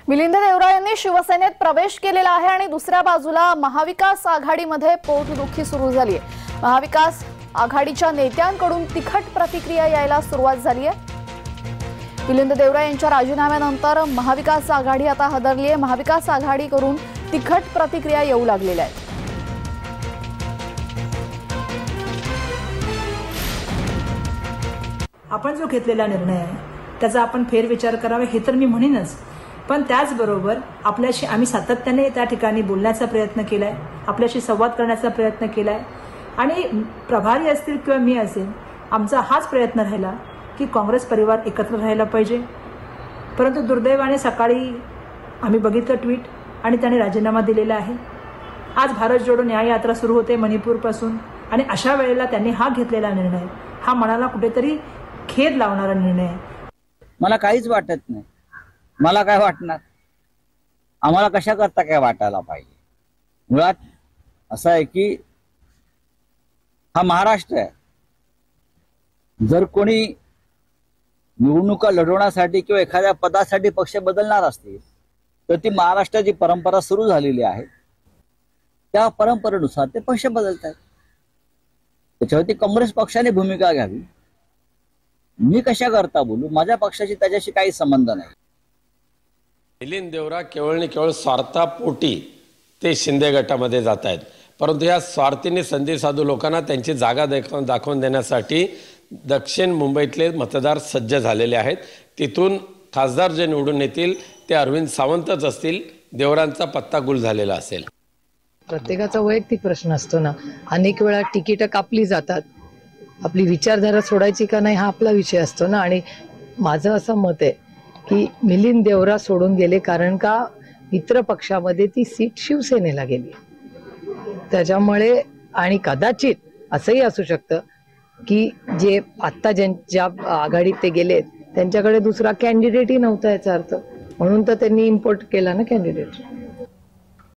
मिलिंद देवरा यांनी शिवसेनेत प्रवेश केलेला आहे आणि दुसऱ्या बाजूला महाविकास आघाडीमध्ये पोटदुखी सुरू झाली आहे। महाविकास आघाडीच्या नेत्यांकडून तिखट प्रतिक्रिया यायला सुरुवात झाली आहे। मिलिंद देवरा यांच्या राजीनाम्यानंतर महाविकास आघाडी आता हादरली आहे। महाविकास आघाडीकडून तिखट प्रतिक्रिया येऊ लागलेल्या आहेत। आपण जो घेतलेला निर्णय आहे त्याचा आपण फेरविचार करावा हे तर मी म्हणेनच, पण त्याचबरोबर आपल्याशी आम्ही सातत्याने त्या ठिकाणी बोलण्याचा प्रयत्न केलाय, आपल्याशी संवाद करण्याचा प्रयत्न केलाय आणि प्रभारी असतील किंवा मी असेल, आमचा हाच प्रयत्न राहिला की काँग्रेस परिवार एकत्र राहायला पाहिजे। परंतु दुर्दैवाने सकाळी आम्ही बघितलं ट्विट आणि त्याने राजीनामा दिलेला आहे। आज भारत जोडो न्याय यात्रा सुरू होते मणिपूरपासून आणि अशा वेळेला त्यांनी हा घेतलेला निर्णय हा मनाला कुठेतरी खेद लावणारा निर्णय आहे। मला काहीच वाटत नाही। मला काय वाटणार, आम्हाला कशा करता काय वाटायला पाहिजे। मुळात असं आहे की हा महाराष्ट्र आहे। जर कोणी निवडणुका लढवण्यासाठी किंवा एखाद्या पदासाठी पक्ष बदलणार असतील तर ती महाराष्ट्राची परंपरा सुरू झालेली आहे। त्या परंपरेनुसार ते पक्ष बदलतात। त्याच्यावरती काँग्रेस पक्षाने भूमिका घ्यावी। मी कशा करता बोलू, माझ्या पक्षाशी त्याच्याशी काही संबंध नाही। मिलिंद देवरा केवळ आणि केवळ स्वार्थापोटी ते शिंदे गटामध्ये जात आहेत, परंतु या स्वार्थीने संधी साधू लोकांना त्यांची जागा दाखवून देण्यासाठी दक्षिण मुंबईतले मतदार सज्ज झालेले आहेत। तिथून खासदार जे निवडून येतील ते अरविंद सावंतच असतील। देवरांचा पत्ता गुल झालेला असेल। प्रत्येकाचा वैयक्तिक प्रश्न असतो ना। अनेक वेळा तिकीट कापली जातात, आपली विचारधारा सोडायची का नाही हा आपला विषय असतो ना। आणि माझं असं मत आहे की मिलिंद देवरा सोडून गेले कारण का मित्र पक्षामध्ये ती सीट शिवसेनेला गेली त्याच्यामुळे। आणि कदाचित असंही असू शकतं की जे आत्ता ज्या आघाडीत ते गेलेत त्यांच्याकडे दुसरा कॅन्डिडेटही नव्हता याचा अर्थ, म्हणून तर त्यांनी इम्पोर्ट केला ना कॅन्डिडेट।